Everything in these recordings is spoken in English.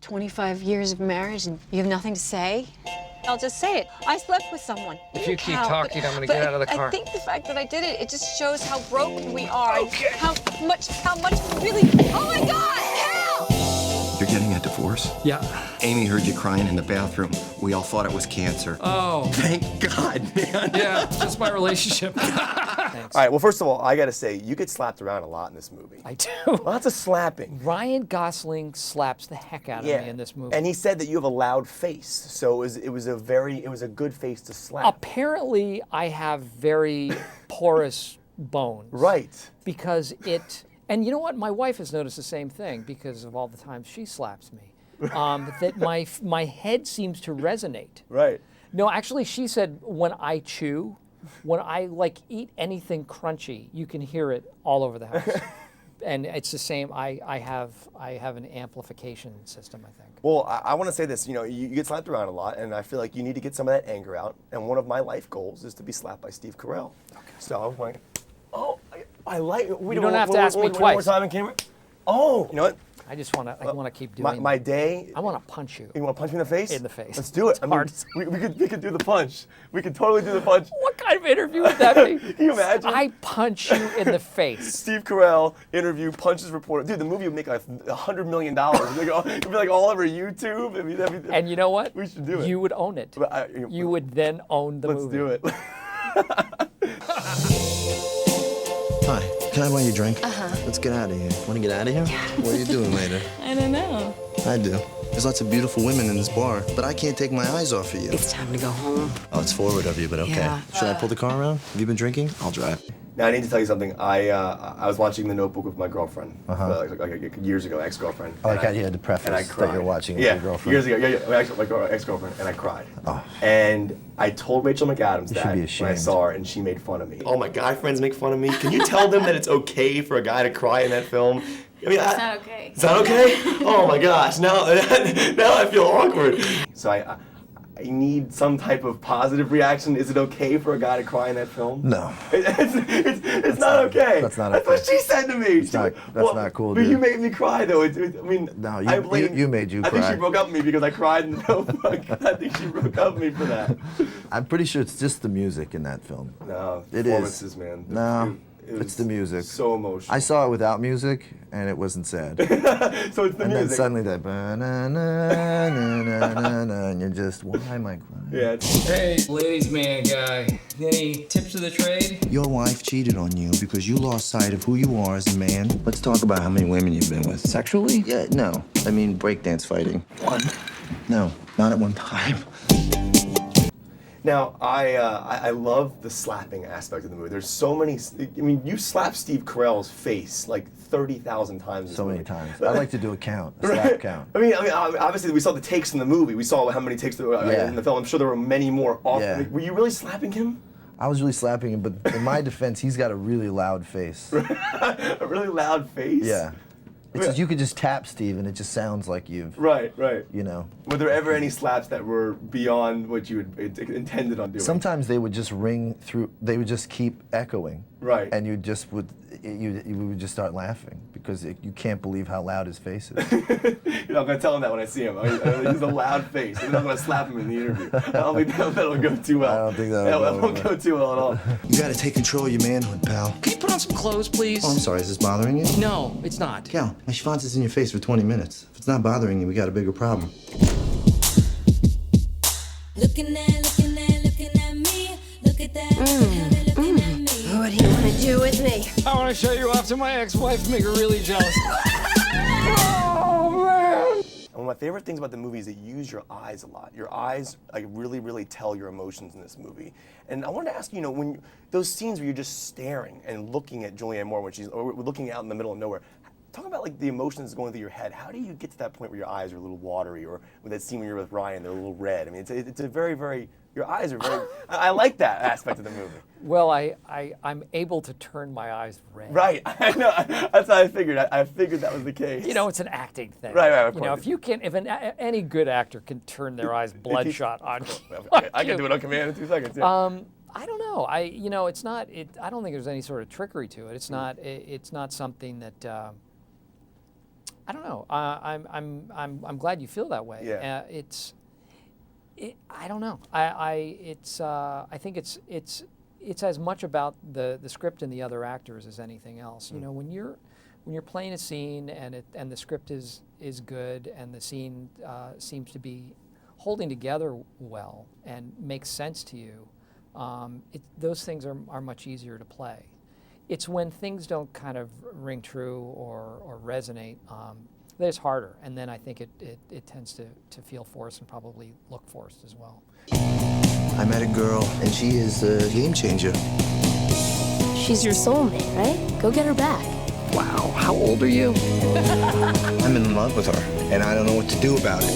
25 years of marriage and you have nothing to say? I'll just say it. I slept with someone. If you keep talking, I'm gonna get out of the car. I think the fact that I did it, it just shows how broken we are. Okay. How much we really, oh my God, help! You're getting a divorce? Yeah. Amy heard you crying in the bathroom. We all thought it was cancer. Oh. Thank God, man. Yeah, just my relationship. All right, well, first of all, I gotta say, you get slapped around a lot in this movie. I do. Lots of slapping. Ryan Gosling slaps the heck out of me in this movie. And he said that you have a loud face, so it was a good face to slap. Apparently, I have very porous bones. Right. Because and you know what? My wife has noticed the same thing because of all the times she slaps me. That my head seems to resonate. Right. No, actually, she said when I chew, when I eat anything crunchy, you can hear it all over the house. And it's the same. I have an amplification system, I think. Well, I want to say this. You know, you get slapped around a lot, and I feel like you need to get some of that anger out. And one of my life goals is to be slapped by Steve Carell. Okay. So I was like, oh, I like. You don't have to ask me twice. One more time in camera. Oh, you know what? I just want to keep doing my day. I want to punch you. You want to punch me in the face? In the face. Let's do it. It's hard. We could do the punch. We could totally do the punch. What kind of interview would that be? Can you imagine? I punch you in the face. Steve Carell interview, punches reporter. Dude, the movie would make like $100 million. It'd be like all over YouTube. And you know what? We should do it. You would own it. You would then own the movie. Let's do it. Hi, can I buy you a drink? Let's get out of here. Want to get out of here? Yeah. What are you doing later? I don't know. I do. There's lots of beautiful women in this bar, but I can't take my eyes off of you. It's time to go home. Oh, it's forward of you, but okay. Yeah. Should I pull the car around? Have you been drinking? I'll drive. Now, I need to tell you something. I was watching The Notebook with my girlfriend like years ago, ex-girlfriend. I like how you had to preface that you're watching with your girlfriend. Years ago. Yeah, my ex-girlfriend, and I cried. Oh. And I told Rachel McAdams that when I saw her, and she made fun of me. All my guy friends make fun of me. Can you tell them that it's okay for a guy to cry in that film? I mean, It's not okay. It's not okay? Oh my gosh, now I feel awkward. So I need some type of positive reaction. Is it okay for a guy to cry in that film? No. It's not okay. That's not okay. That's what she said to me. That's not cool, But dude. you made me cry, though. No, you made you cry. I think she broke up with me because I cried in the Notebook. I think she broke up with me for that. I'm pretty sure it's just the music in that film. No, it performances, is. Man. No. It's the music. So emotional. I saw it without music, and it wasn't sad. So it's the music. And then suddenly that, and you're just, why am I crying? Yeah. Hey, ladies man guy, any tips of the trade? Your wife cheated on you because you lost sight of who you are as a man. Let's talk about how many women you've been with. Sexually? Yeah, no. I mean breakdance fighting. One? No, not at one time. Now, I love the slapping aspect of the movie. There's so many. I mean, you slap Steve Carell's face like 30,000 times. So many times. I like to do a count, a slap count. I mean, obviously we saw the takes in the movie. We saw how many takes there were in the film. I'm sure there were many more. Yeah. Were you really slapping him? I was really slapping him, but in my defense, he's got a really loud face. A really loud face? Yeah. It's just, you could just tap Steve and it just sounds like you've... Right. You know. Were there ever any slaps that were beyond what you had intended on doing? Sometimes they would just ring through, they would just keep echoing. Right. And you would just start laughing because you can't believe how loud his face is. I'm going to tell him that when I see him. He's a loud face. I'm not going to slap him in the interview. I don't think that'll go too well. I don't think that won't go too well at all. You got to take control of your manhood, pal. Can you put on some clothes, please? Oh, I'm sorry. Is this bothering you? No, it's not. Cal, my schwanz is in your face for 20 minutes. If it's not bothering you, we got a bigger problem. Looking at me. Look at that. How they looking at me. What do you want to do with me? I want to show you off to my ex-wife, make her really jealous. One of my favorite things about the movie is that you use your eyes a lot. Your eyes really, really tell your emotions in this movie. And I wanted to ask you, when those scenes where you're just staring and looking at Julianne Moore when she's looking out in the middle of nowhere, talk about the emotions going through your head. How do you get to that point where your eyes are a little watery, or with that scene when you're with Ryan, they're a little red? I mean, it's a very, very. Your eyes are very. I like that aspect of the movie. Well, I'm able to turn my eyes red. Right, I know. That's how I figured. I figured that was the case. It's an acting thing. Right. Of course. If any good actor can turn their eyes bloodshot on I can do it on command in 2 seconds. Yeah. I don't know. It's not. I don't think there's any sort of trickery to it. It's not. It's not something that. I don't know. I'm glad you feel that way. Yeah. I don't know. I think it's as much about the script and the other actors as anything else. You know, when you're playing a scene and the script is good and the scene seems to be holding together well and makes sense to you, those things are much easier to play. It's when things don't kind of ring true or resonate that it's harder, and then I think it tends to feel forced and probably look forced as well. I met a girl, and she is a game changer. She's your soulmate, right? Go get her back. Wow, how old are you? I'm in love with her, and I don't know what to do about it.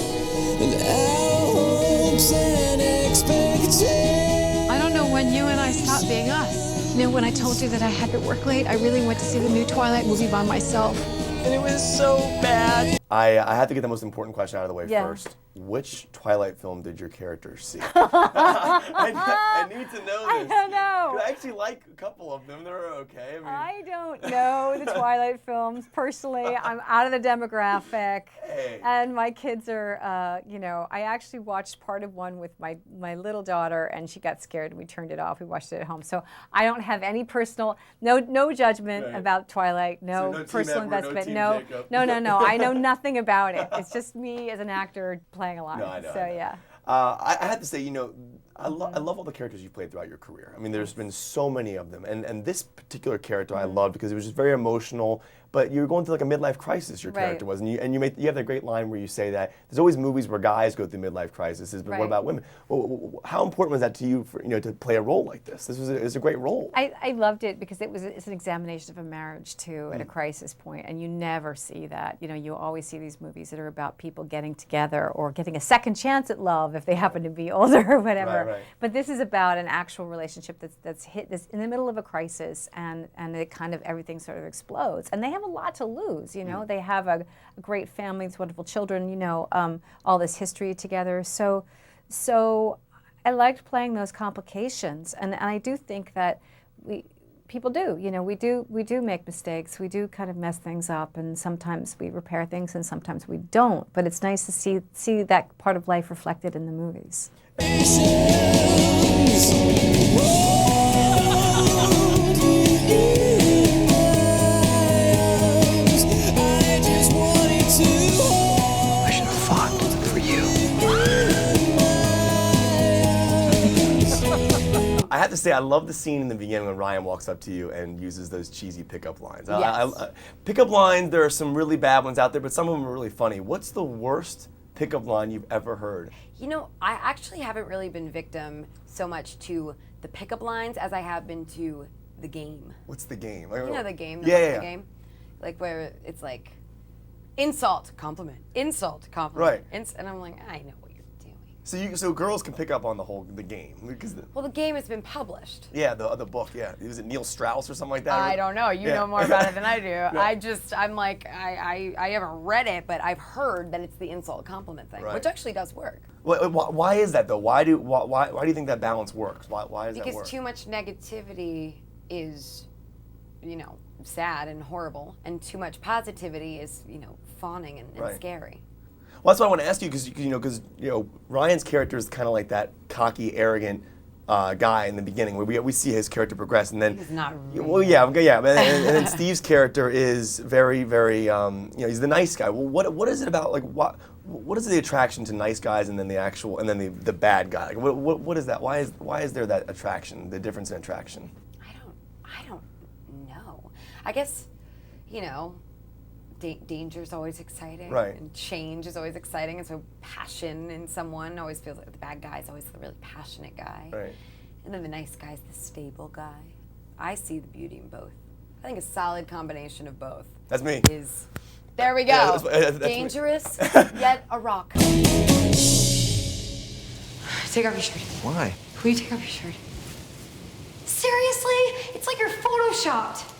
I don't know when you and I stopped being us. You know, when I told you that I had to work late, I really went to see the new Twilight movie by myself. And it was so bad. I have to get the most important question out of the way Yeah. first. Which Twilight film did your character see? I need to know this. I don't know. I actually like a couple of them. They're okay. I don't know the Twilight films personally. I'm out of the demographic, Hey. and my kids are, you know. I actually watched part of one with my little daughter, and she got scared, and we turned it off. We watched it at home, so I don't have any personal, no judgment Right. about Twilight, no, So no Team personal Edward, no investment, Team no, Jacob. no. I know nothing about it. It's just me as an actor playing along. No, I know, so I know. yeah. I have to say, you know, I love all the characters you played throughout your career. I mean, there's been so many of them, and this particular character I loved because it was just very emotional. But you were going through like a midlife crisis. Your character Right. was, and you have that great line where you say that there's always movies where guys go through midlife crises, but what Right. about women? Well, how important was that to you, for, to play a role like this? This was a great role. I loved it because it's an examination of a marriage too at a crisis point, and you never see that. You know, you always see these movies that are about people getting together or getting a second chance at love if they happen to be older or whatever. Right. But this is about an actual relationship that's in the middle of a crisis, and it kind of everything sort of explodes, and they have a lot to lose. You know, they have a great family, these wonderful children. You know, all this history together. So I liked playing those complications, and I do think that people do. You know, we do make mistakes. We do kind of mess things up, and sometimes we repair things, and sometimes we don't. But it's nice to see that part of life reflected in the movies. I should have fought for you. I have to say, I love the scene in the beginning when Ryan walks up to you and uses those cheesy pickup lines. Yes. Pickup lines, there are some really bad ones out there, but some of them are really funny. What's the worst pickup line you've ever heard? You know, I actually haven't really been victim so much to the pickup lines as I have been to the game. What's the game? You know the game, the Yeah. game? Like where it's like, insult, compliment, insult, compliment. Right. And I'm like, I know what you're doing. So girls can pick up on the game. Well, the game has been published. Yeah, the book, yeah. Was it Neil Strauss or something like that? I don't know. You Yeah. know more about it than I do. Yeah. I'm like, I haven't read it, but I've heard that it's the insult compliment thing, Right. which actually does work. Why is that though? Why do you think that balance works? Why does that work? Because too much negativity is, sad and horrible, and too much positivity is, fawning and Right. scary. Well, that's what I want to ask you because Ryan's character is kind of like that cocky, arrogant guy in the beginning. Where we see his character progress, and then He's not really. Well, yeah, and then Steve's character is very, very. He's the nice guy. Well, what is it about? Like, what is the attraction to nice guys, and then the bad guy? Like, what is that? Why is there that attraction? The difference in attraction? I don't know. I guess, danger is always exciting. Right. And change is always exciting. And so passion in someone always feels like the bad guy is always the really passionate guy. Right. And then the nice guy is the stable guy. I see the beauty in both. I think a solid combination of both That's me. is, there we go, Yeah, that's me. dangerous yet a rock. Take off your shirt. Why? Will you take off your shirt? Seriously? It's like you're photoshopped.